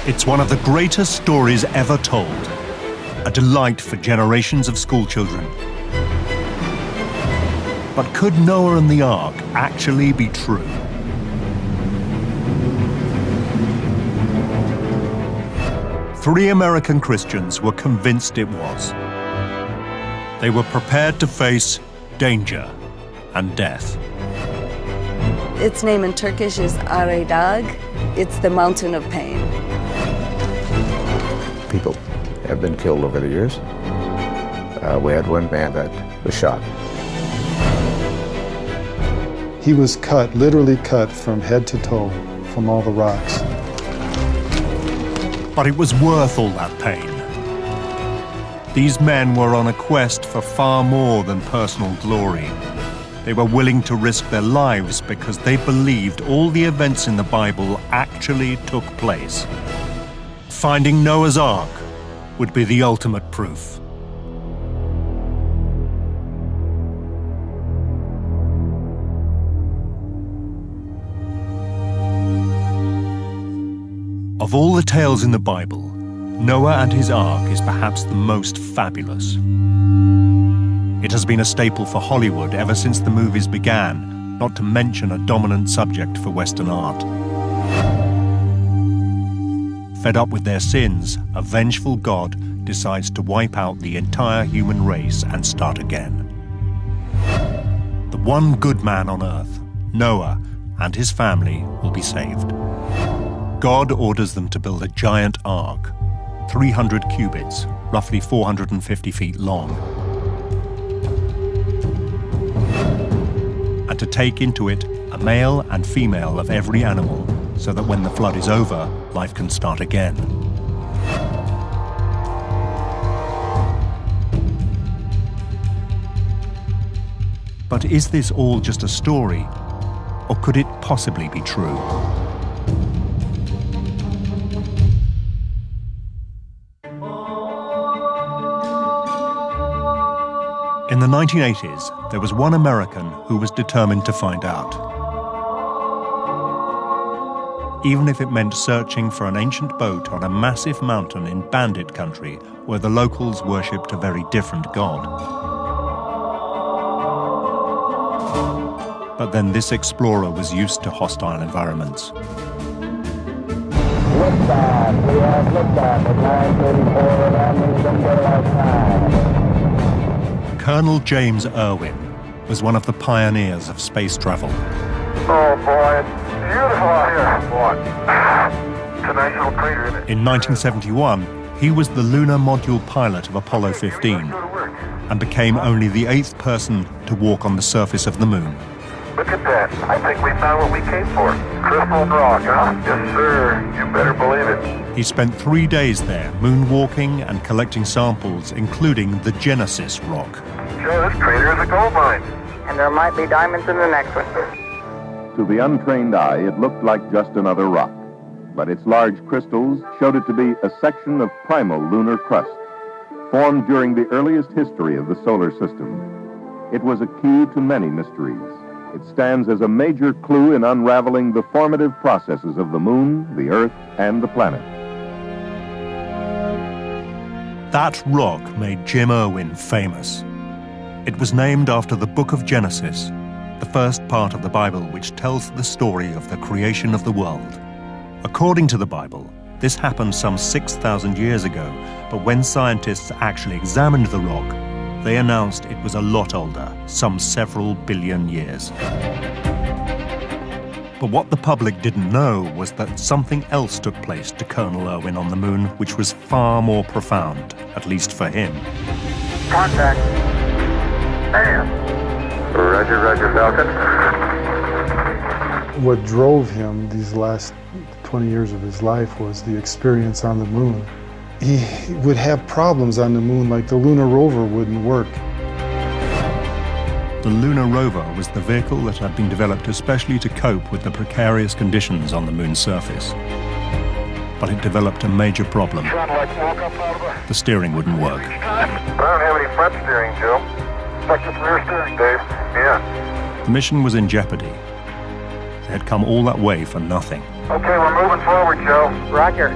It's one of the greatest stories ever told, a delight for generations of schoolchildren. But could Noah and the Ark actually be true? Three American Christians were convinced it was. They were prepared to face danger and death. Its name in Turkish is Aradag. It's the mountain of pain. People have been killed over the years. We had one man that was shot. He was cut, literally cut from head to toe from all the rocks. But it was worth all that pain. These men were on a quest for far more than personal glory. They were willing to risk their lives because they believed all the events in the Bible actually took place. Finding Noah's Ark would be the ultimate proof. Of all the tales in the Bible, Noah and his Ark is perhaps the most fabulous. It has been a staple for Hollywood ever since the movies began, not to mention a dominant subject for Western art. Fed up with their sins, a vengeful God decides to wipe out the entire human race and start again. The one good man on earth, Noah, and his family will be saved. God orders them to build a giant ark, 300 cubits, roughly 450 feet long, and to take into it a male and female of every animal, so that when the flood is over, life can start again. But is this all just a story, or could it possibly be true? In the 1980s, there was one American who was determined to find out. Even if it meant searching for an ancient boat on a massive mountain in bandit country where the locals worshipped a very different god. But then this explorer was used to hostile environments. Liftoff. We have liftoff at 9:34 and Eastern Daylight Time. Colonel James Irwin was one of the pioneers of space travel. Oh boy, it's beautiful out here. What? It's a nice little crater, isn't it? In 1971, he was the lunar module pilot of Apollo 15 and became only the 8th person to walk on the surface of the moon. Look at that. I think we found what we came for. Crystal rock, huh? Yes, sir. You better believe it. He spent 3 days there, moonwalking and collecting samples, including the Genesis rock. Joe, this crater is a gold mine. And there might be diamonds in the next one. To the untrained eye, it looked like just another rock, but its large crystals showed it to be a section of primal lunar crust, formed during the earliest history of the solar system. It was a key to many mysteries. It stands as a major clue in unraveling the formative processes of the moon, the Earth, and the planet. That rock made Jim Irwin famous. It was named after the Book of Genesis, the first part of the Bible which tells the story of the creation of the world. According to the Bible, this happened some 6,000 years ago, but when scientists actually examined the rock, they announced it was a lot older, some several billion years. But what the public didn't know was that something else took place to Colonel Irwin on the moon, which was far more profound, at least for him. Contact. Bam. Roger, Roger, Falcon. What drove him these last 20 years of his life was the experience on the moon. He would have problems on the moon, like the lunar rover wouldn't work. The lunar rover was the vehicle that had been developed especially to cope with the precarious conditions on the moon's surface. But it developed a major problem. The steering wouldn't work. I don't have any front steering, Joe. Like just rear steering, Dave. Yeah. The mission was in jeopardy. They had come all that way for nothing. Okay, we're moving forward, Joe. Roger.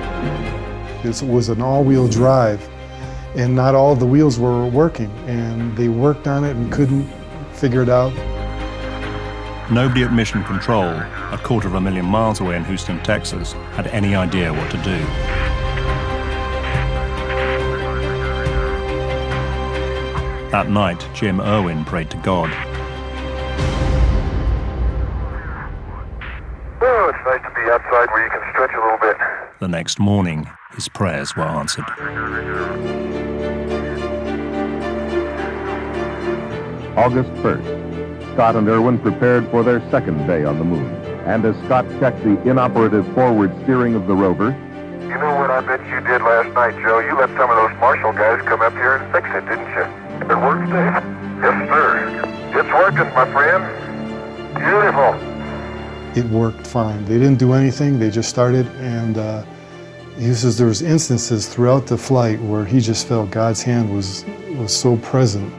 This was an all-wheel drive, and not all the wheels were working, and they worked on it and couldn't figure it out. Nobody at Mission Control, a 250,000 miles away in Houston, Texas, had any idea what to do. That night, Jim Irwin prayed to God. Oh, it's nice to be outside where you can stretch a little bit. The next morning, his prayers were answered. August 1st, Scott and Irwin prepared for their second day on the moon. And as Scott checked the inoperative forward steering of the rover, You know what I bet you did last night, Joe? You let some of those Marshall guys come up here and fix it, didn't you? It worked, Dave? Yes, sir. It's working, my friend. Beautiful. It worked fine. They didn't do anything, they just started, and he says there was instances throughout the flight where he just felt God's hand was so present.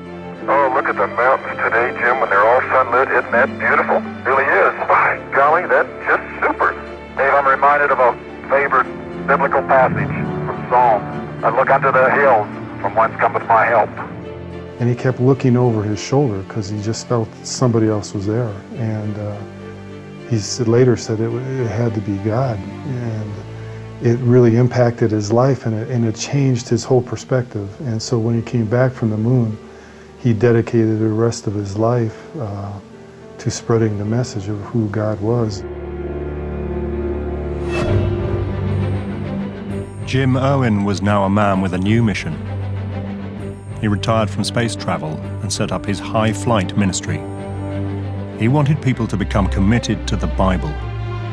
Oh, look at the mountains today, Jim, when they're all sunlit. Isn't that beautiful? Really is. By golly, that's just super. Dave, I'm reminded of a favorite biblical passage from Psalm. I look unto the hills, from whence cometh my help. And he kept looking over his shoulder because he just felt somebody else was there. And he later said it had to be God. And it really impacted his life, and it changed his whole perspective. And so when he came back from the moon, he dedicated the rest of his life to spreading the message of who God was. Jim Irwin was now a man with a new mission. He retired from space travel and set up his high flight ministry. He wanted people to become committed to the Bible,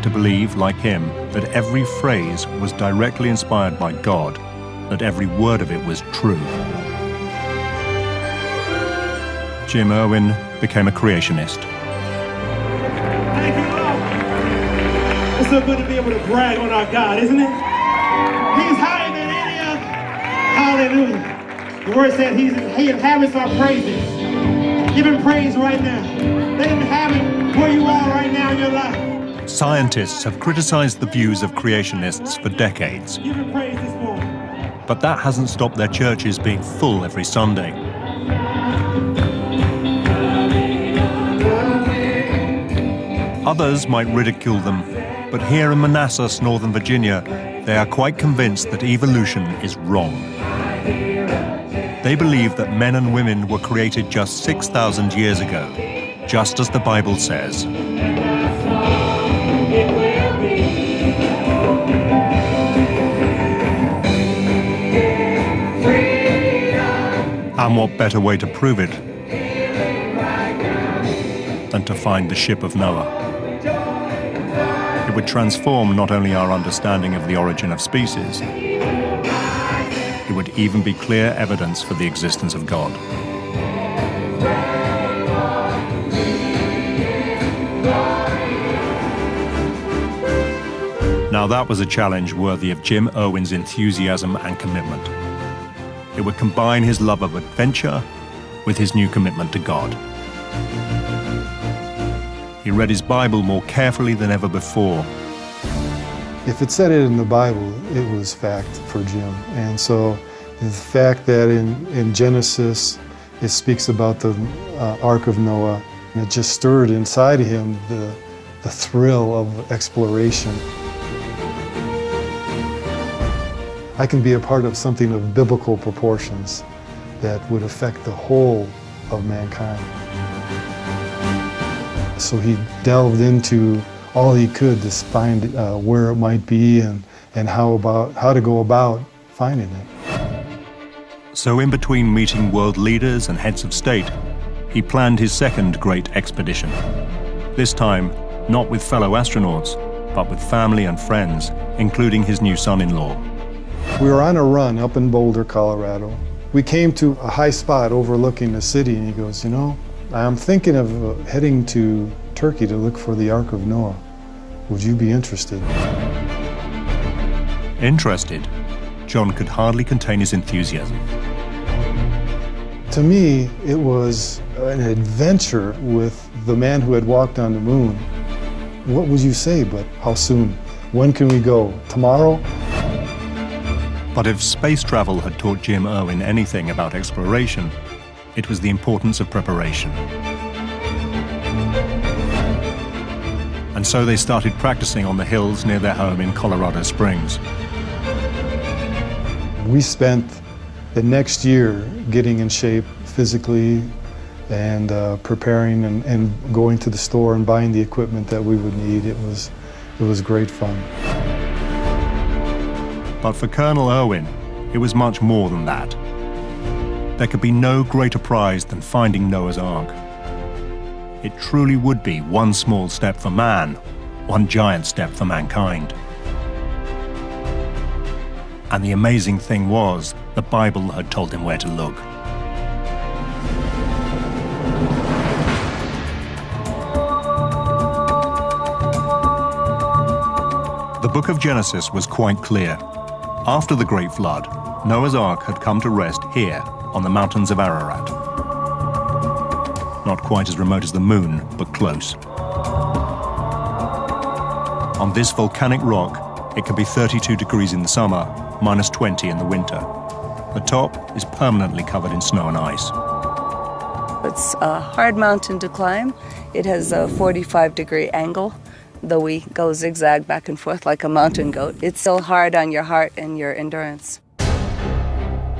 to believe, like him, that every phrase was directly inspired by God, that every word of it was true. Jim Irwin became a creationist. Thank you, Lord. It's so good to be able to brag on our God, isn't it? He's higher than any other. Hallelujah. The word said he inhabits our praises. Give him praise right now. Let him inhabit where you are right now in your life. Scientists have criticized the views of creationists for decades. Give him praise this morning. But that hasn't stopped their churches being full every Sunday. Others might ridicule them, but here in Manassas, Northern Virginia, they are quite convinced that evolution is wrong. They believe that men and women were created just 6,000 years ago, just as the Bible says. And what better way to prove it than to find the ship of Noah? It would transform not only our understanding of the origin of species, it would even be clear evidence for the existence of God. Now that was a challenge worthy of Jim Irwin's enthusiasm and commitment. It would combine his love of adventure with his new commitment to God. He read his Bible more carefully than ever before. If it said it in the Bible, it was fact for Jim. And so the fact that in Genesis it speaks about the Ark of Noah, and it just stirred inside of him the thrill of exploration. I can be a part of something of biblical proportions that would affect the whole of mankind. So he delved into all he could to find where it might be and how to go about finding it. So in between meeting world leaders and heads of state, he planned his second great expedition. This time, not with fellow astronauts, but with family and friends, including his new son-in-law. We were on a run up in Boulder, Colorado. We came to a high spot overlooking the city, and he goes, you know, I'm thinking of heading to Turkey to look for the Ark of Noah. Would you be interested? Interested? John could hardly contain his enthusiasm. To me, it was an adventure with the man who had walked on the moon. what would you say, but how soon? When can we go? Tomorrow? But if space travel had taught Jim Irwin anything about exploration, it was the importance of preparation. And so they started practicing on the hills near their home in Colorado Springs. We spent the next year getting in shape physically and preparing and going to the store and buying the equipment that we would need. It was great fun. But for Colonel Irwin, it was much more than that. There could be no greater prize than finding Noah's Ark. It truly would be one small step for man, one giant step for mankind. And the amazing thing was, the Bible had told him where to look. The book of Genesis was quite clear. After the Great Flood, Noah's Ark had come to rest here on the mountains of Ararat. Not quite as remote as the moon, but close. On this volcanic rock, it can be 32 degrees in the summer, minus 20 in the winter. The top is permanently covered in snow and ice. It's a hard mountain to climb. It has a 45-degree angle. Though we go zigzag back and forth like a mountain goat, it's still hard on your heart and your endurance.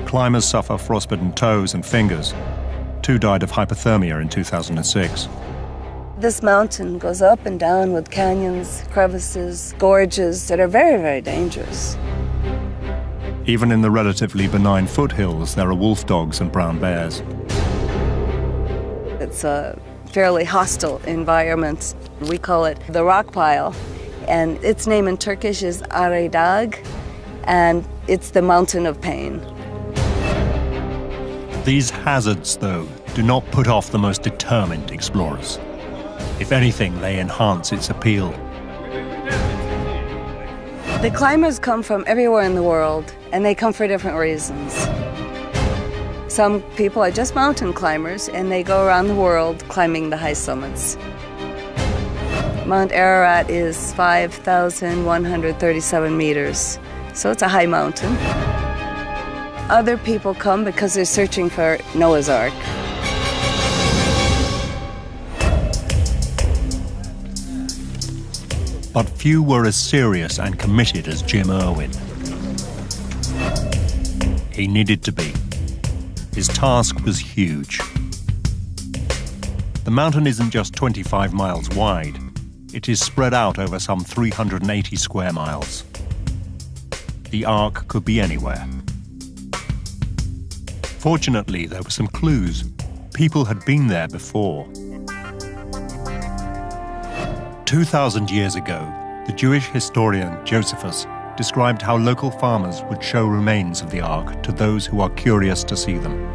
Climbers suffer frostbitten toes and fingers. 2 died of hypothermia in 2006. This mountain goes up and down with canyons, crevices, gorges that are very, very dangerous. Even in the relatively benign foothills, there are wolf dogs and brown bears. It's a fairly hostile environment. We call it the rock pile, and its name in Turkish is Aray Dağ, and it's the mountain of pain. These hazards, though, do not put off the most determined explorers. If anything, they enhance its appeal. The climbers come from everywhere in the world, and they come for different reasons. Some people are just mountain climbers, and they go around the world climbing the high summits. Mount Ararat is 5,137 meters, so it's a high mountain. Other people come because they're searching for Noah's Ark. But few were as serious and committed as Jim Irwin. He needed to be. His task was huge. The mountain isn't just 25 miles wide. It is spread out over some 380 square miles. The Ark could be anywhere. Fortunately, there were some clues. People had been there before. 2,000 years ago, the Jewish historian Josephus described how local farmers would show remains of the Ark to those who are curious to see them.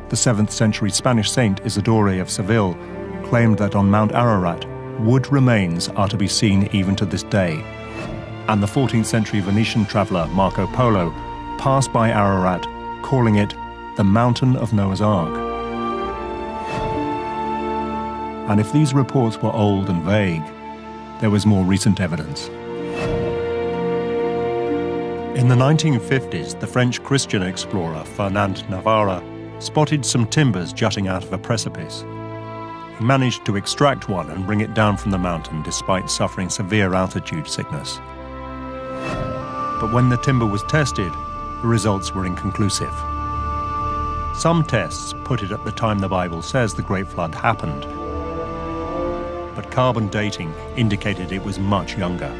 The 7th century Spanish saint Isidore of Seville claimed that on Mount Ararat, wood remains are to be seen even to this day. And the 14th century Venetian traveller Marco Polo passed by Ararat, calling it the Mountain of Noah's Ark. And if these reports were old and vague, there was more recent evidence. In the 1950s, the French Christian explorer Fernand Navarra spotted some timbers jutting out of a precipice. He managed to extract one and bring it down from the mountain despite suffering severe altitude sickness. But when the timber was tested, the results were inconclusive. Some tests put it at the time the Bible says the Great Flood happened, but carbon dating indicated it was much younger,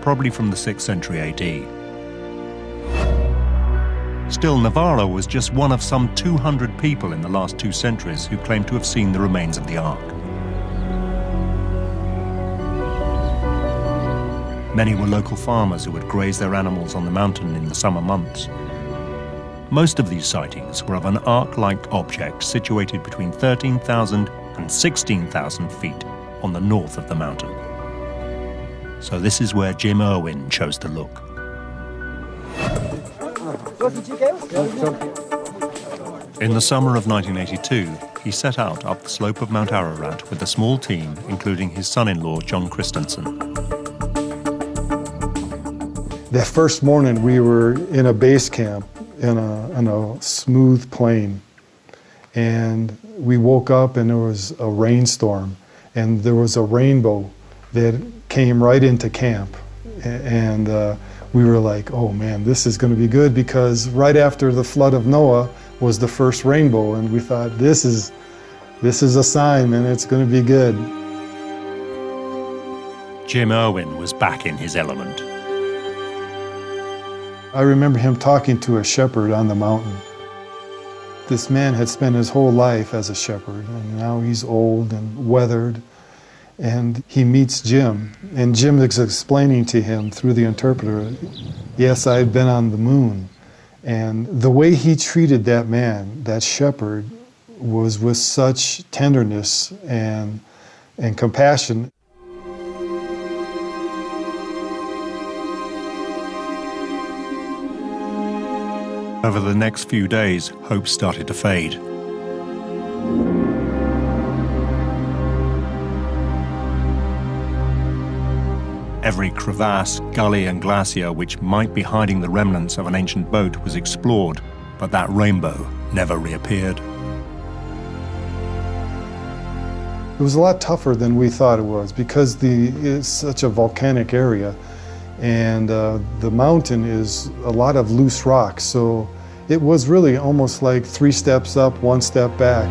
probably from the 6th century AD. Still, Navarra was just one of some 200 people in the last 2 centuries who claimed to have seen the remains of the Ark. Many were local farmers who would graze their animals on the mountain in the summer months. Most of these sightings were of an Ark-like object situated between 13,000 and 16,000 feet on the north of the mountain. So this is where Jim Irwin chose to look. In the summer of 1982, he set out up the slope of Mount Ararat with a small team, including his son-in-law, John Christensen. That first morning, we were in a base camp in a smooth plain. And we woke up and there was a rainstorm. And there was a rainbow that came right into camp. And we were like, oh man, this is going to be good, because right after the flood of Noah was the first rainbow, and we thought, this is a sign, and it's going to be good. Jim Irwin was back in his element. I remember him talking to a shepherd on the mountain. This man had spent his whole life as a shepherd, and now he's old and weathered. And he meets Jim, and Jim is explaining to him through the interpreter, yes, I've been on the moon. And the way he treated that man, that shepherd, was with such tenderness and compassion. Over the next few days, hope started to fade. Every crevasse, gully and glacier which might be hiding the remnants of an ancient boat was explored, but that rainbow never reappeared. It was a lot tougher than we thought it was, because it's such a volcanic area, and the mountain is a lot of loose rocks, so it was really almost like 3 steps up, 1 step back.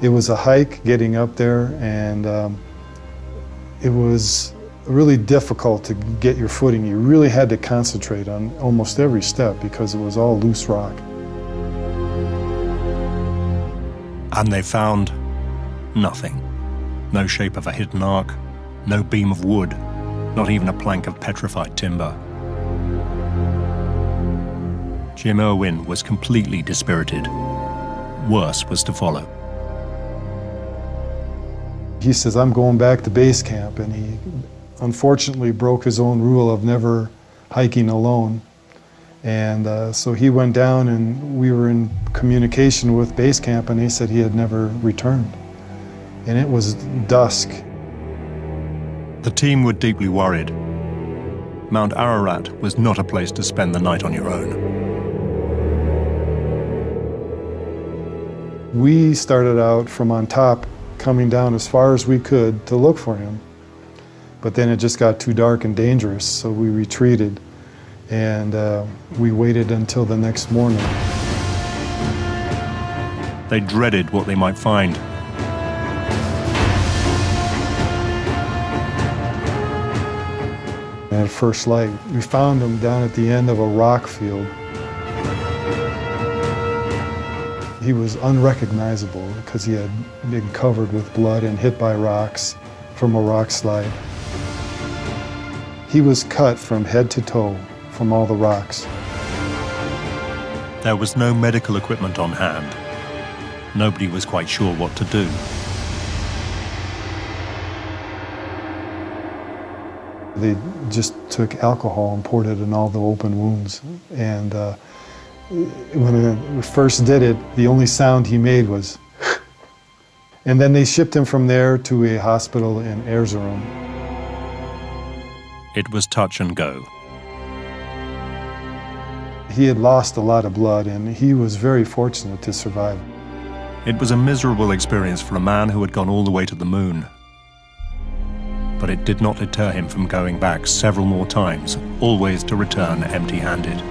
It was a hike getting up there, and it was really difficult to get your footing. You really had to concentrate on almost every step because it was all loose rock. And they found nothing. No shape of a hidden ark, no beam of wood, not even a plank of petrified timber. Jim Irwin was completely dispirited. Worse was to follow. He says, I'm going back to base camp, and he unfortunately broke his own rule of never hiking alone. And so he went down, and we were in communication with base camp, and they said he had never returned. And it was dusk. The team were deeply worried. Mount Ararat was not a place to spend the night on your own. We started out from on top, coming down as far as we could to look for him. But then it just got too dark and dangerous, so we retreated. And we waited until the next morning. They dreaded what they might find. And at first light, we found him down at the end of a rock field. He was unrecognizable because he had been covered with blood and hit by rocks from a rock slide. He was cut from head to toe from all the rocks. There was no medical equipment on hand. Nobody was quite sure what to do. They just took alcohol and poured it in all the open wounds. And when we first did it, the only sound he made was and then they shipped him from there to a hospital in Erzurum. It was touch and go. He had lost a lot of blood, and he was very fortunate to survive. It was a miserable experience for a man who had gone all the way to the moon. But it did not deter him from going back several more times, always to return empty-handed.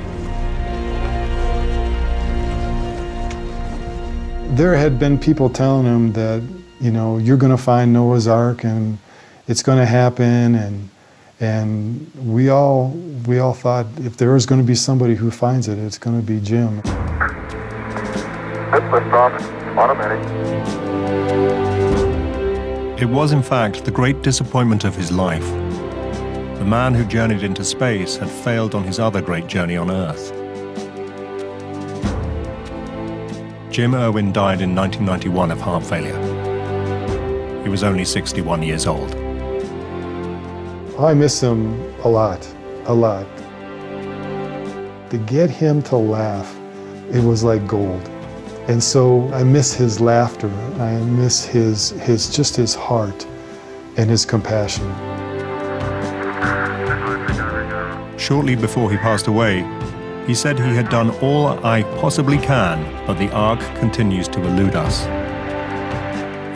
There had been people telling him that, you know, you're going to find Noah's Ark and it's going to happen, and we all thought if there was going to be somebody who finds it, it's going to be Jim. Good liftoff, automatic. It was, in fact, the great disappointment of his life. The man who journeyed into space had failed on his other great journey on Earth. Jim Irwin died in 1991 of heart failure. He was only 61 years old. I miss him a lot, a lot. to get him to laugh, it was like gold. And so I miss his laughter. I miss his heart and his compassion. Shortly before he passed away, he said he had done all I possibly can, but the Ark continues to elude us.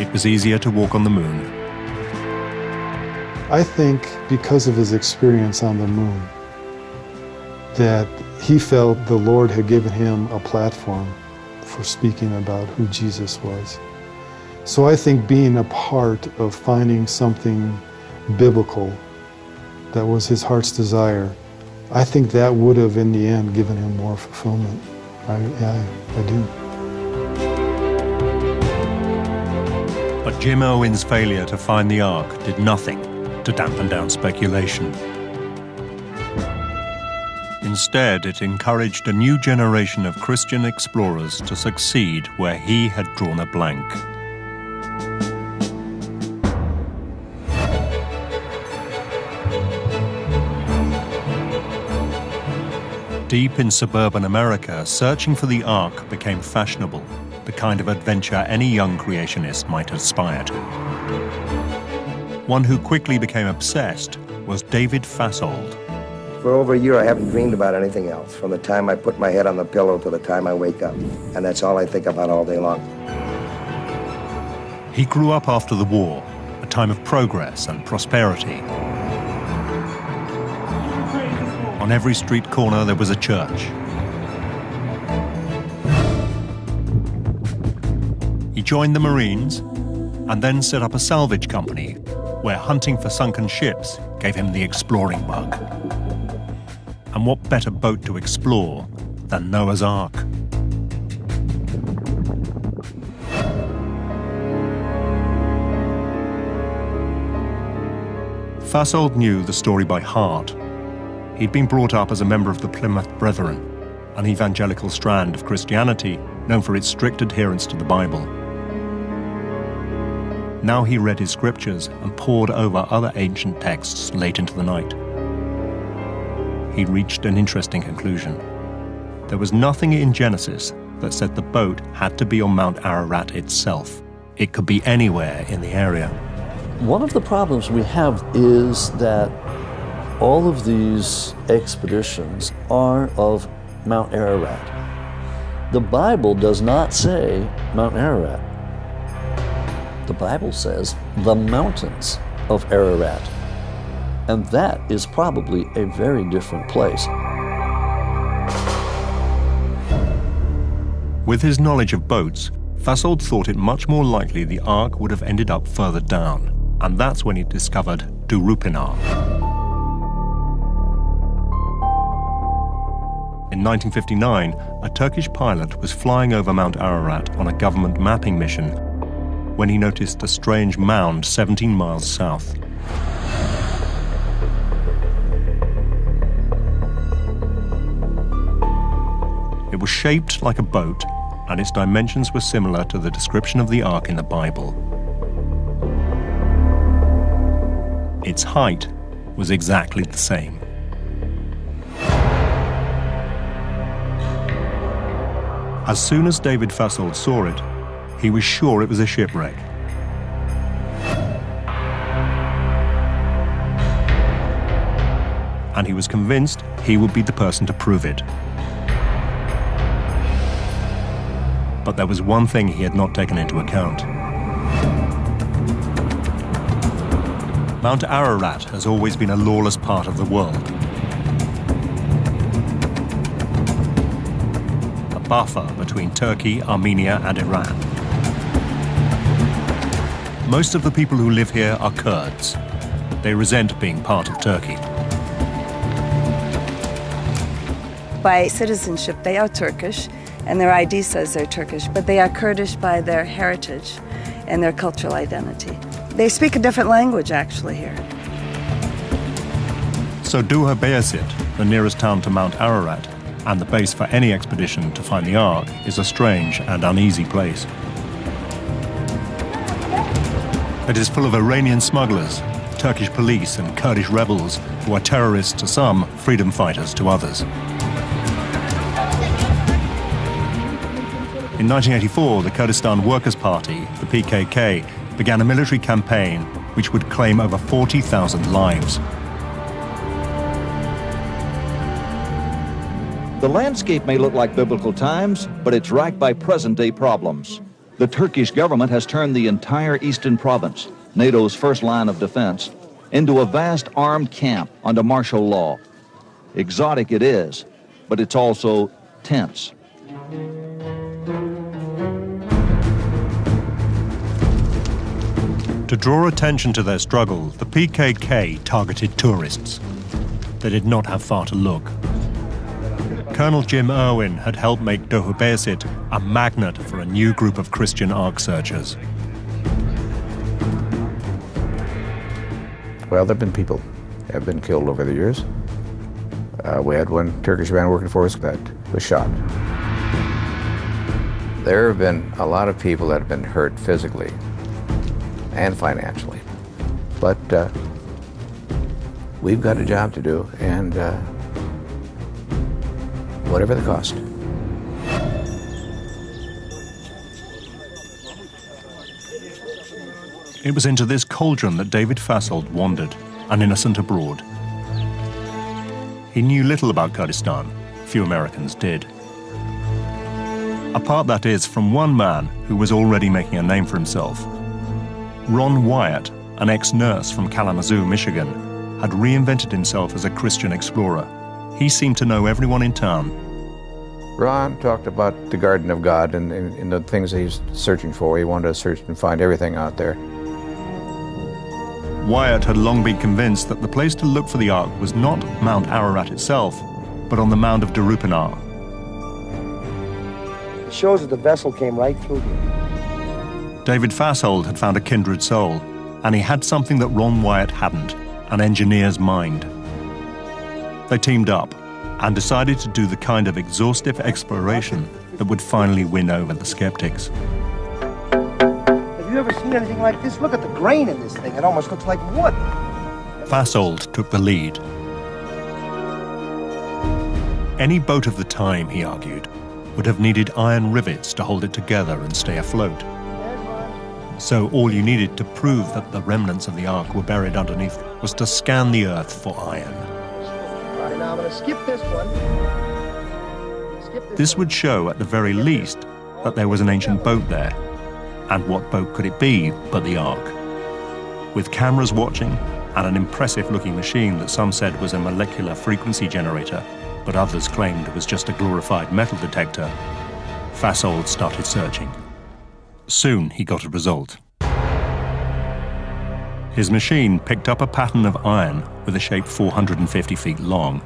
It was easier to walk on the moon. I think because of his experience on the moon, that he felt the Lord had given him a platform for speaking about who Jesus was. So I think being a part of finding something biblical that was his heart's desire, I think that would have, in the end, given him more fulfillment. I do. But Jim Owen's failure to find the Ark did nothing to dampen down speculation. Instead, it encouraged a new generation of Christian explorers to succeed where he had drawn a blank. Deep in suburban America, searching for the Ark became fashionable, the kind of adventure any young creationist might aspire to. One who quickly became obsessed was David Fasold. For over a year, I haven't dreamed about anything else, from the time I put my head on the pillow to the time I wake up. And that's all I think about all day long. He grew up after the war, a time of progress and prosperity. On every street corner, there was a church. He joined the Marines and then set up a salvage company where hunting for sunken ships gave him the exploring bug. And what better boat to explore than Noah's Ark? Fasold knew the story by heart. He'd been brought up as a member of the Plymouth Brethren, an evangelical strand of Christianity known for its strict adherence to the Bible. Now he read his scriptures and pored over other ancient texts late into the night. He reached an interesting conclusion. There was nothing in Genesis that said the boat had to be on Mount Ararat itself. It could be anywhere in the area. One of the problems we have is that all of these expeditions are of Mount Ararat. The Bible does not say Mount Ararat. The Bible says the mountains of Ararat. And that is probably a very different place. With his knowledge of boats, Fasold thought it much more likely the Ark would have ended up further down. And that's when he discovered Durupinar. In 1959, a Turkish pilot was flying over Mount Ararat on a government mapping mission when he noticed a strange mound 17 miles south. It was shaped like a boat, and its dimensions were similar to the description of the Ark in the Bible. Its height was exactly the same. As soon as David Fasold saw it, he was sure it was a shipwreck. And he was convinced he would be the person to prove it. But there was one thing he had not taken into account. Mount Ararat has always been a lawless part of the world. Buffer between Turkey, Armenia, and Iran. Most of the people who live here are Kurds. They resent being part of Turkey. By citizenship, they are Turkish, and their ID says they're Turkish, but they are Kurdish by their heritage and their cultural identity. They speak a different language, actually, here. So Duha Bayazit, the nearest town to Mount Ararat, and the base for any expedition to find the Ark, is a strange and uneasy place. It is full of Iranian smugglers, Turkish police and Kurdish rebels who are terrorists to some, freedom fighters to others. In 1984, the Kurdistan Workers' Party, the PKK, began a military campaign which would claim over 40,000 lives. The landscape may look like biblical times, but it's racked by present-day problems. The Turkish government has turned the entire eastern province, NATO's first line of defense, into a vast armed camp under martial law. Exotic it is, but it's also tense. To draw attention to their struggle, the PKK targeted tourists. They did not have far to look. Colonel Jim Irwin had helped make Doğubeyazıt a magnet for a new group of Christian Ark searchers. Well, there have been people that have been killed over the years. We had one Turkish man working for us that was shot. There have been a lot of people that have been hurt physically and financially. But we've got a job to do, and whatever the cost. It was into this cauldron that David Fasold wandered, an innocent abroad. He knew little about Kurdistan. Few Americans did. Apart, that is, from one man who was already making a name for himself. Ron Wyatt, an ex-nurse from Kalamazoo, Michigan, had reinvented himself as a Christian explorer. He seemed to know everyone in town. Ron talked about the Garden of God and the things that he's searching for. He wanted to search and find everything out there. Wyatt had long been convinced that the place to look for the Ark was not Mount Ararat itself, but on the mound of Darupanar. It shows that the vessel came right through here. David Fasold had found a kindred soul, and he had something that Ron Wyatt hadn't, an engineer's mind. They teamed up and decided to do the kind of exhaustive exploration that would finally win over the skeptics. Have you ever seen anything like this? Look at the grain in this thing. It almost looks like wood. Fasold took the lead. Any boat of the time, he argued, would have needed iron rivets to hold it together and stay afloat. So all you needed to prove that the remnants of the Ark were buried underneath was to scan the earth for iron. All right, now I'm going to skip this one. This would show, at the very least, that there was an ancient boat there. And what boat could it be but the Ark? With cameras watching and an impressive-looking machine that some said was a molecular frequency generator, but others claimed was just a glorified metal detector, Fasold started searching. Soon he got a result. His machine picked up a pattern of iron with a shape 450 feet long,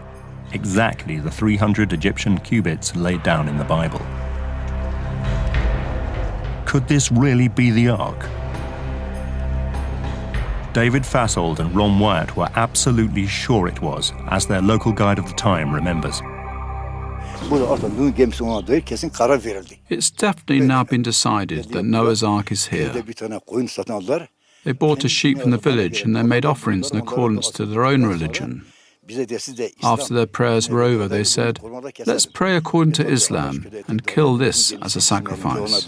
exactly the 300 Egyptian cubits laid down in the Bible. Could this really be the Ark? David Fasold and Ron Wyatt were absolutely sure it was, as their local guide of the time remembers. It's definitely now been decided that Noah's Ark is here. They bought a sheep from the village and they made offerings in accordance to their own religion. After their prayers were over, they said, "Let's pray according to Islam and kill this as a sacrifice."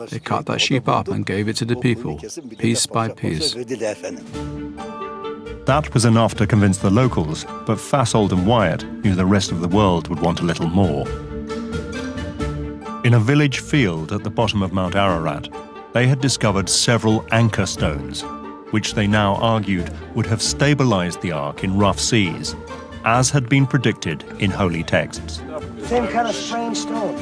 They cut that sheep up and gave it to the people, piece by piece. That was enough to convince the locals, but Fasold and Wyatt knew the rest of the world would want a little more. In a village field at the bottom of Mount Ararat, they had discovered several anchor stones, which they now argued would have stabilized the Ark in rough seas, as had been predicted in holy texts. Same kind of strange stone.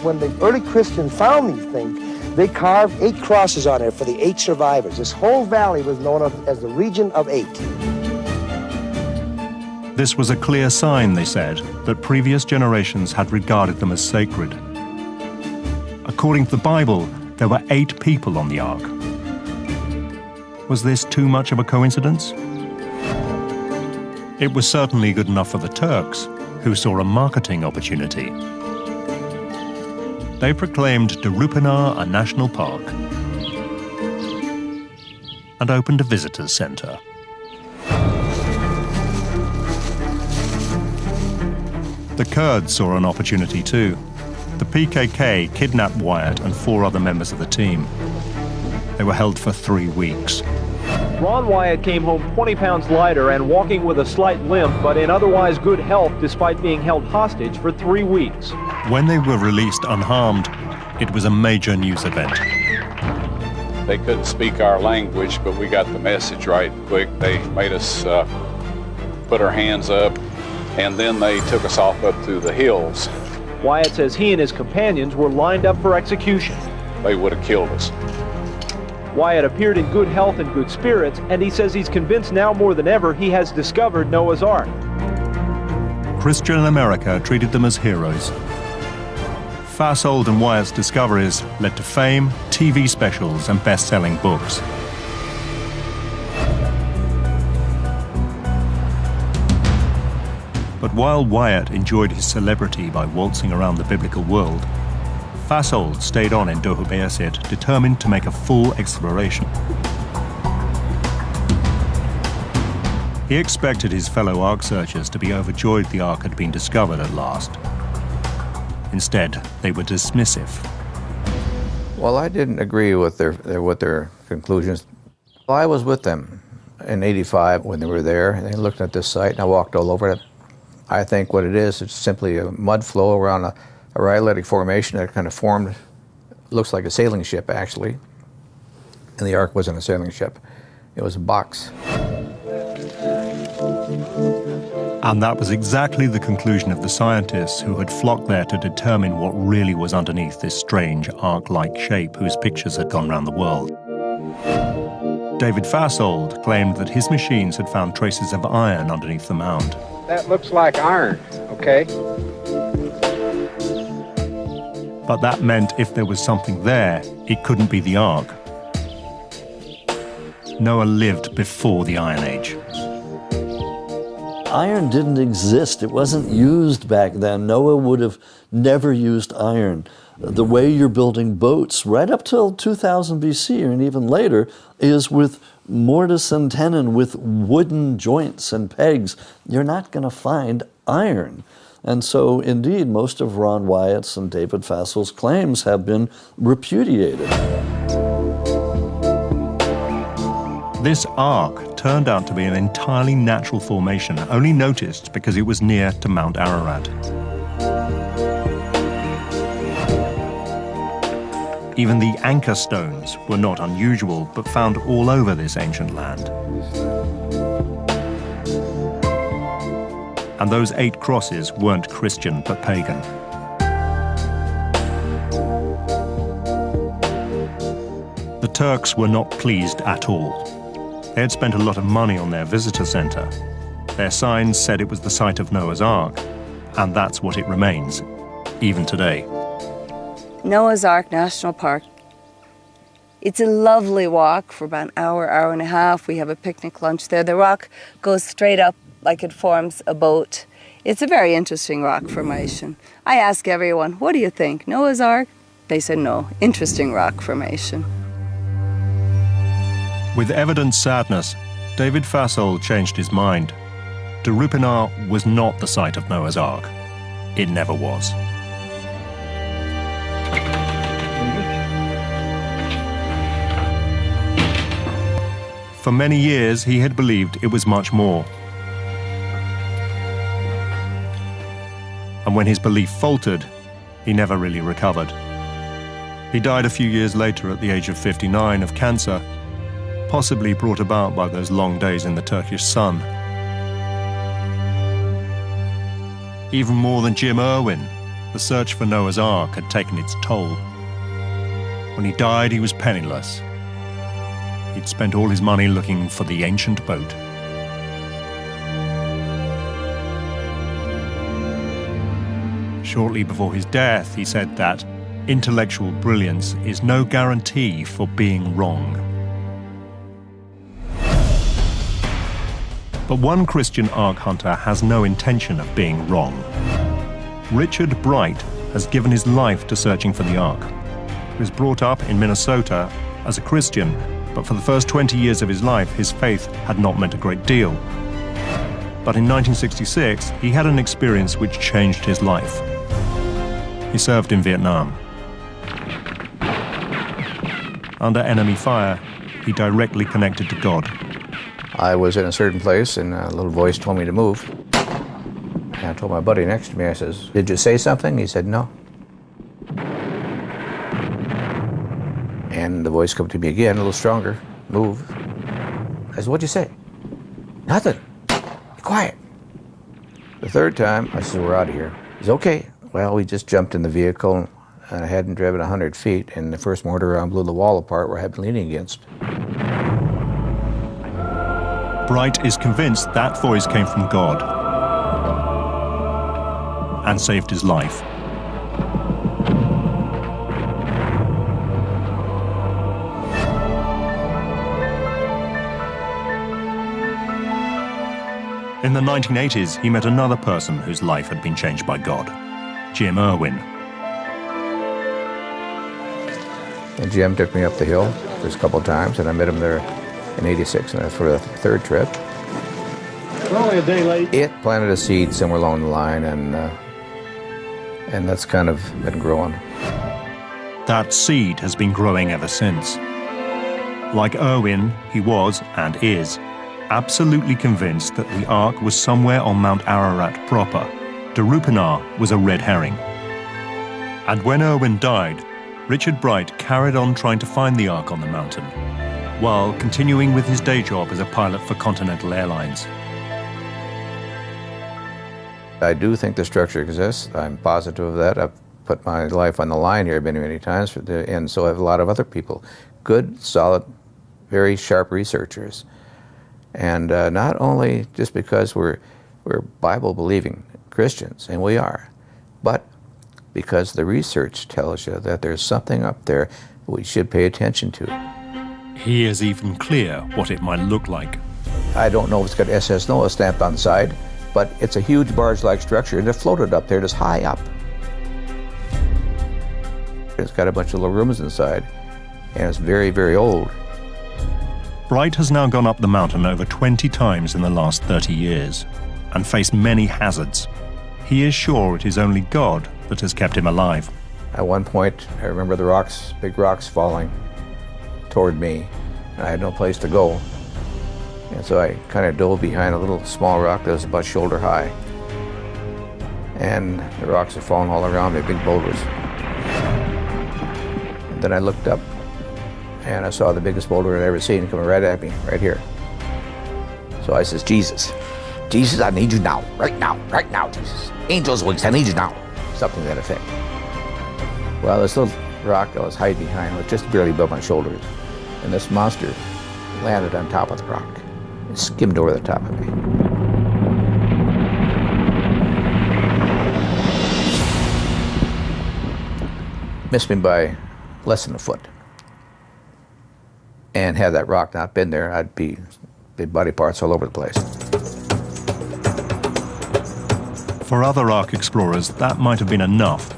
When the early Christians found these things, they carved 8 crosses on there for the 8 survivors. This whole valley was known as the region of 8. This was a clear sign, they said, that previous generations had regarded them as sacred. According to the Bible, there were 8 people on the Ark. Was this too much of a coincidence? It was certainly good enough for the Turks, who saw a marketing opportunity. They proclaimed Darupanar a national park and opened a visitors center. The Kurds saw an opportunity too. The PKK kidnapped Wyatt and 4 other members of the team. They were held for 3 weeks. Ron Wyatt came home 20 pounds lighter and walking with a slight limp, but in otherwise good health despite being held hostage for 3 weeks. When they were released unharmed, it was a major news event. They couldn't speak our language, but we got the message right quick. They made us put our hands up, and then they took us off up through the hills. Wyatt says he and his companions were lined up for execution. They would have killed us. Wyatt appeared in good health and good spirits, and he says he's convinced now more than ever he has discovered Noah's Ark. Christian America treated them as heroes. Fasold and Wyatt's discoveries led to fame, TV specials, and best-selling books. But while Wyatt enjoyed his celebrity by waltzing around the biblical world, Fasold stayed on in Dohubeasit, determined to make a full exploration. He expected his fellow Ark searchers to be overjoyed the Ark had been discovered at last. Instead, they were dismissive. Well, I didn't agree with their conclusions. I was with them in '85 when they were there, and they looked at this site, and I walked all over it. I think what it is, it's simply a mud flow around a rhyolitic formation that kind of formed, looks like a sailing ship, actually. And the Ark wasn't a sailing ship. It was a box. And that was exactly the conclusion of the scientists who had flocked there to determine what really was underneath this strange Ark-like shape whose pictures had gone round the world. David Fasold claimed that his machines had found traces of iron underneath the mound. That looks like iron, okay? But that meant if there was something there, it couldn't be the Ark. Noah lived before the Iron Age. Iron didn't exist. It wasn't used back then. Noah would have never used iron. The way you're building boats right up till 2000 BC and even later is with mortise and tenon, with wooden joints and pegs. You're not going to find iron. And so, indeed, most of Ron Wyatt's and David Fasold's claims have been repudiated. This Ark turned out to be an entirely natural formation, only noticed because it was near to Mount Ararat. Even the anchor stones were not unusual, but found all over this ancient land. And those 8 crosses weren't Christian, but pagan. The Turks were not pleased at all. They had spent a lot of money on their visitor center. Their signs said it was the site of Noah's Ark, and that's what it remains, even today. Noah's Ark National Park. It's a lovely walk for about an hour, hour and a half. We have a picnic lunch there. The rock goes straight up like it forms a boat. It's a very interesting rock formation. I ask everyone, what do you think, Noah's Ark? They said no, interesting rock formation. With evident sadness, David Fasold changed his mind. Darupinar was not the site of Noah's Ark. It never was. For many years, he had believed it was much more. And when his belief faltered, he never really recovered. He died a few years later at the age of 59 of cancer, possibly brought about by those long days in the Turkish sun. Even more than Jim Irwin, the search for Noah's Ark had taken its toll. When he died, he was penniless. He'd spent all his money looking for the ancient boat. Shortly before his death, he said that intellectual brilliance is no guarantee for being wrong. But one Christian Ark hunter has no intention of being wrong. Richard Bright has given his life to searching for the Ark. He was brought up in Minnesota as a Christian, but for the first 20 years of his life, his faith had not meant a great deal. But in 1966, he had an experience which changed his life. He served in Vietnam. Under enemy fire, he directly connected to God. I was in a certain place, and a little voice told me to move. And I told my buddy next to me, I says, "Did you say something?" He said, "No." And the voice came to me again, a little stronger. "Move." I said, "What'd you say?" "Nothing. Be quiet." The third time, I said, "We're out of here." He said, "Okay." Well, we just jumped in the vehicle, and I hadn't driven 100 feet, and the first mortar round blew the wall apart where I had been leaning against. Bright is convinced that voice came from God and saved his life. In the 1980s, he met another person whose life had been changed by God, Jim Irwin. And Jim took me up the hill just a couple of times, and I met him there in '86 for the third trip. We're only a day late. It planted a seed somewhere along the line, and that's kind of been growing. That seed has been growing ever since. Like Irwin, he was, and is, absolutely convinced that the Ark was somewhere on Mount Ararat proper. Darupanar was a red herring. And when Irwin died, Richard Bright carried on trying to find the Ark on the mountain, while continuing with his day job as a pilot for Continental Airlines. I do think the structure exists. I'm positive of that. I've put my life on the line here many, many times, and so have a lot of other people. Good, solid, very sharp researchers. And not only just because we're Bible-believing Christians, and we are, but because the research tells you that there's something up there we should pay attention to. He is even clear what it might look like. I don't know if it's got SS NOAA stamped on the side, but it's a huge barge-like structure, and it floated up there just high up. It's got a bunch of little rooms inside, and it's very, very old. Bright has now gone up the mountain over 20 times in the last 30 years and faced many hazards. He is sure it is only God that has kept him alive. At one point, I remember the rocks, big rocks falling toward me, and I had no place to go. And so I kind of dove behind a little small rock that was about shoulder high. And the rocks are falling all around me, big boulders. And then I looked up, and I saw the biggest boulder I'd ever seen coming right at me, right here. So I says, "Jesus, Jesus, I need you now, right now, Jesus. Angels wings, I need you now." Something to that effect. Well, this little rock I was hiding behind was just barely above my shoulders, and this monster landed on top of the rock and skimmed over the top of me. Missed me by less than a foot. And had that rock not been there, I'd be big body parts all over the place. For other Ark explorers, that might have been enough.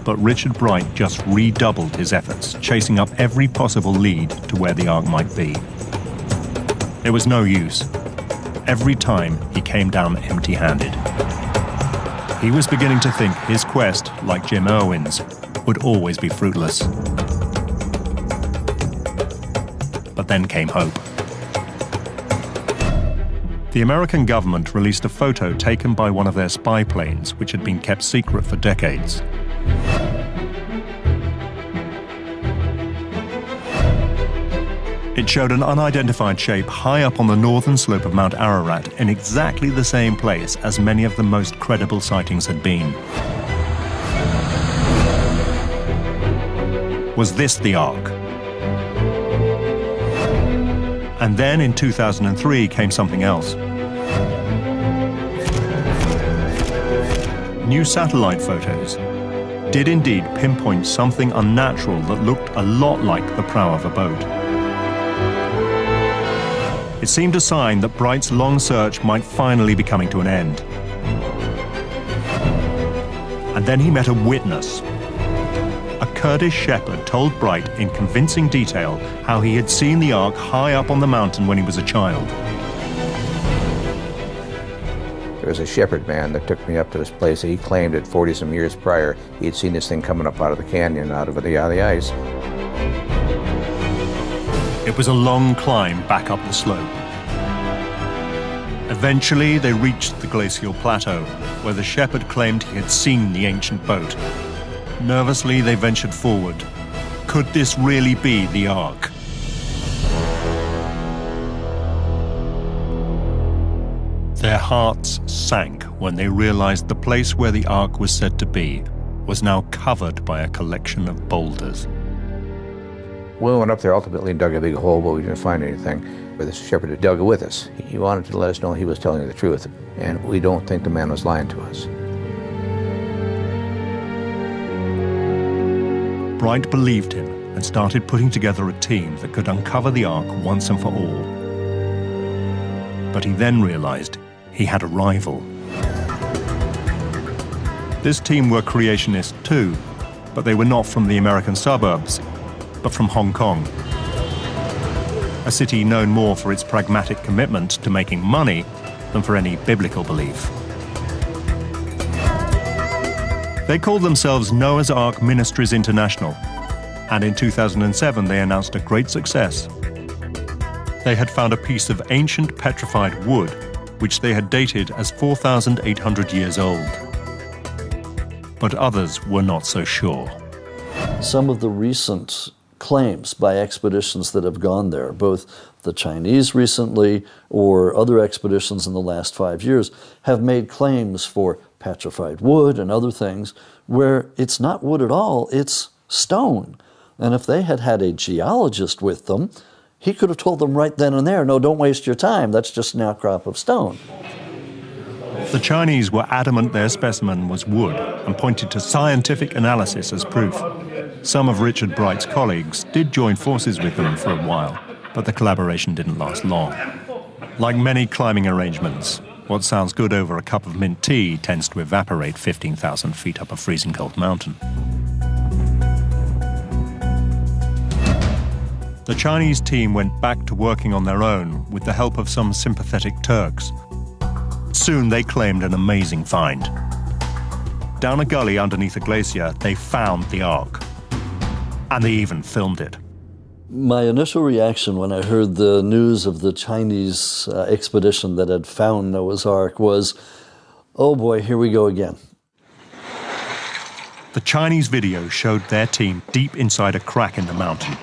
But Richard Bright just redoubled his efforts, chasing up every possible lead to where the Ark might be. It was no use. Every time he came down empty-handed. He was beginning to think his quest, like Jim Irwin's, would always be fruitless. But then came hope. The American government released a photo taken by one of their spy planes, which had been kept secret for decades. It showed an unidentified shape high up on the northern slope of Mount Ararat in exactly the same place as many of the most credible sightings had been. Was this the Ark? And then in 2003 came something else. New satellite photos did indeed pinpoint something unnatural that looked a lot like the prow of a boat. It seemed a sign that Bright's long search might finally be coming to an end. And then he met a witness. A Kurdish shepherd told Bright in convincing detail how he had seen the Ark high up on the mountain when he was a child. There was a shepherd man that took me up to this place. He claimed that 40-some years prior, he'd seen this thing coming up out of the canyon, out of the ice. It was a long climb back up the slope. Eventually, they reached the glacial plateau, where the shepherd claimed he had seen the ancient boat. Nervously, they ventured forward. Could this really be the Ark? Their hearts sank when they realized the place where the Ark was said to be was now covered by a collection of boulders. We went up there ultimately and dug a big hole, but we didn't find anything. But the shepherd had dug it with us. He wanted to let us know he was telling the truth, and we don't think the man was lying to us. Bright believed him and started putting together a team that could uncover the Ark once and for all. But he then realized he had a rival. This team were creationists too, but they were not from the American suburbs, but from Hong Kong, a city known more for its pragmatic commitment to making money than for any biblical belief. They called themselves Noah's Ark Ministries International, and in 2007 they announced a great success. They had found a piece of ancient petrified wood, which they had dated as 4,800 years old. But others were not so sure. Some of the recent claims by expeditions that have gone there, both the Chinese recently or other expeditions in the last 5 years, have made claims for petrified wood and other things where it's not wood at all, it's stone. And if they had had a geologist with them, he could have told them right then and there, no, don't waste your time, that's just an outcrop of stone. The Chinese were adamant their specimen was wood and pointed to scientific analysis as proof. Some of Richard Bright's colleagues did join forces with them for a while, but the collaboration didn't last long. Like many climbing arrangements, what sounds good over a cup of mint tea tends to evaporate 15,000 feet up a freezing cold mountain. The Chinese team went back to working on their own with the help of some sympathetic Turks. Soon they claimed an amazing find. Down a gully underneath a glacier, they found the Ark. And they even filmed it. My initial reaction when I heard the news of the Chinese expedition that had found Noah's Ark was, oh boy, here we go again. The Chinese video showed their team deep inside a crack in the mountain.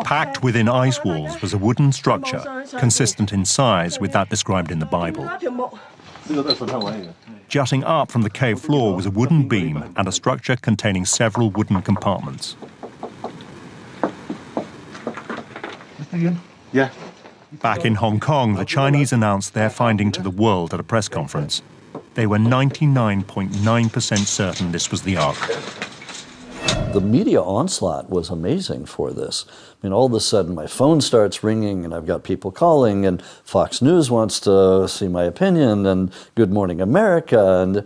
Packed within ice walls was a wooden structure consistent in size with that described in the Bible. Jutting up from the cave floor was a wooden beam and a structure containing several wooden compartments. Yeah. Back in Hong Kong, the Chinese announced their finding to the world at a press conference. They were 99.9% certain this was the Ark. The media onslaught was amazing for this. I mean, all of a sudden my phone starts ringing and I've got people calling and Fox News wants to see my opinion and Good Morning America, and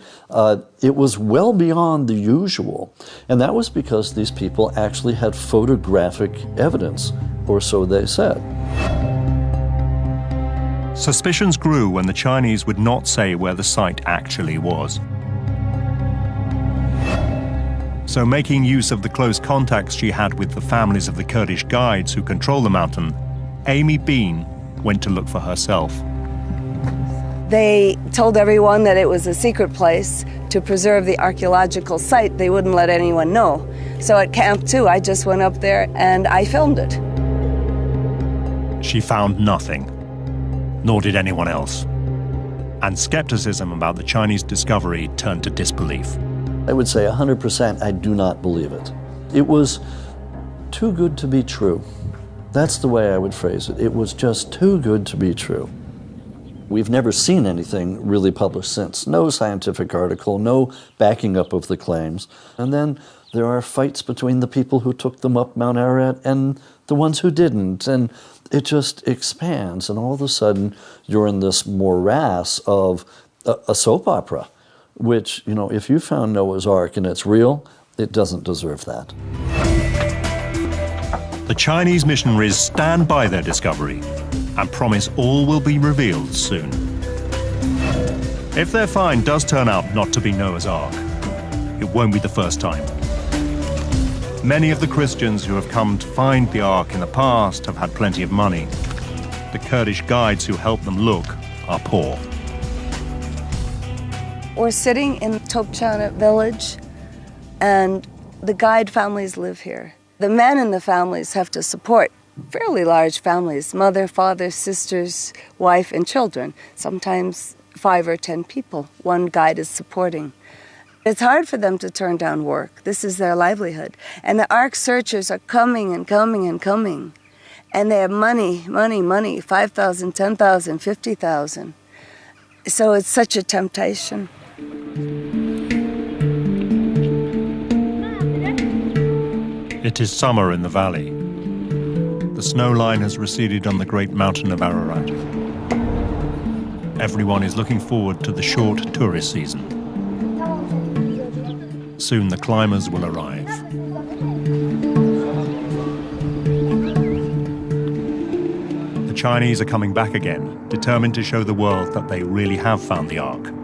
it was well beyond the usual. And that was because these people actually had photographic evidence, or so they said. Suspicions grew when the Chinese would not say where the site actually was. So, making use of the close contacts she had with the families of the Kurdish guides who control the mountain, Amy Bean went to look for herself. They told everyone that it was a secret place to preserve the archaeological site. They wouldn't let anyone know. So at Camp 2, I just went up there and I filmed it. She found nothing, nor did anyone else. And skepticism about the Chinese discovery turned to disbelief. I would say 100% I do not believe it. It was too good to be true. That's the way I would phrase it. It was just too good to be true. We've never seen anything really published since. No scientific article, no backing up of the claims. And then there are fights between the people who took them up Mount Ararat and the ones who didn't. And it just expands. And all of a sudden, you're in this morass of a soap opera, which, you know, if you found Noah's Ark and it's real, it doesn't deserve that. The Chinese missionaries stand by their discovery and promise all will be revealed soon. If their find does turn out not to be Noah's Ark, it won't be the first time. Many of the Christians who have come to find the Ark in the past have had plenty of money. The Kurdish guides who help them look are poor. We're sitting in Topchana village, and the guide families live here. The men in the families have to support fairly large families, mother, father, sisters, wife, and children, sometimes 5 or 10 people one guide is supporting. It's hard for them to turn down work. This is their livelihood. And the Ark searchers are coming and coming and coming. And they have money, money, money, 5,000, 10,000, 50,000. So it's such a temptation. It is summer in the valley. The snow line has receded on the great mountain of Ararat. Everyone is looking forward to the short tourist season. Soon the climbers will arrive. The Chinese are coming back again, determined to show the world that they really have found the Ark.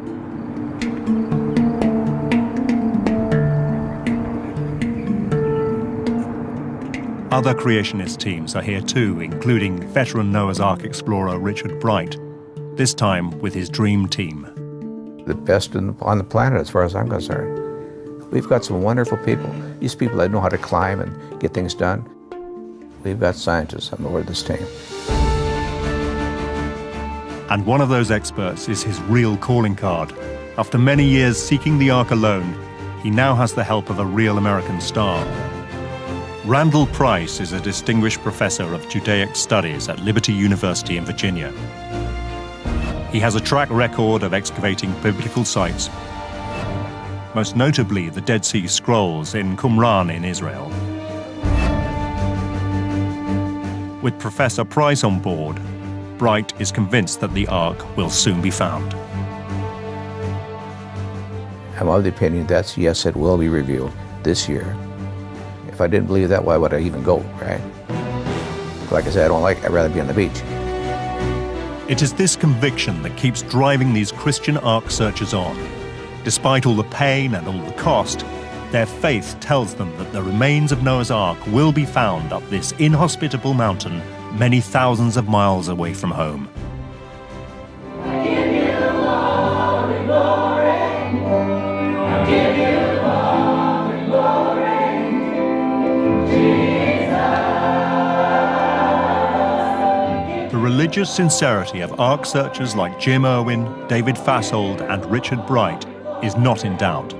Other creationist teams are here too, including veteran Noah's Ark explorer Richard Bright, this time with his dream team. The best on the planet as far as I'm concerned. We've got some wonderful people. These people that know how to climb and get things done. We've got scientists on board this team. And one of those experts is his real calling card. After many years seeking the Ark alone, he now has the help of a real American star. Randall Price is a distinguished professor of Judaic studies at Liberty University in Virginia. He has a track record of excavating biblical sites, most notably the Dead Sea Scrolls in Qumran in Israel. With Professor Price on board, Bright is convinced that the Ark will soon be found. I'm of the opinion that yes, it will be revealed this year. If I didn't believe that, why would I even go, right? Like I said, I'd rather be on the beach. It is this conviction that keeps driving these Christian Ark searchers on. Despite all the pain and all the cost, their faith tells them that the remains of Noah's Ark will be found up this inhospitable mountain many thousands of miles away from home. I give you all the glory. I give you all the glory. Jesus. The religious sincerity of Ark searchers like Jim Irwin, David Fashold, and Richard Bright is not in doubt,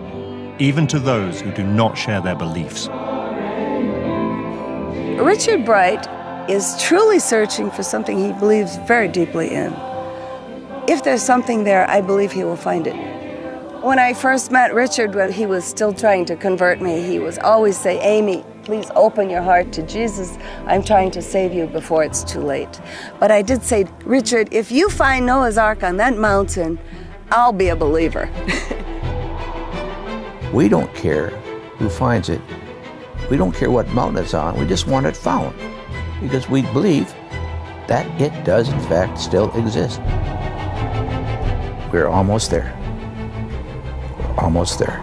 even to those who do not share their beliefs. Richard Bright is truly searching for something he believes very deeply in. If there's something there, I believe he will find it. When I first met Richard, when he was still trying to convert me, he was always say, "Amy, please open your heart to Jesus. I'm trying to save you before it's too late." But I did say, "Richard, if you find Noah's Ark on that mountain, I'll be a believer." We don't care who finds it. We don't care what mountain it's on. We just want it found because we believe that it does, in fact, still exist. We're almost there. We're almost there.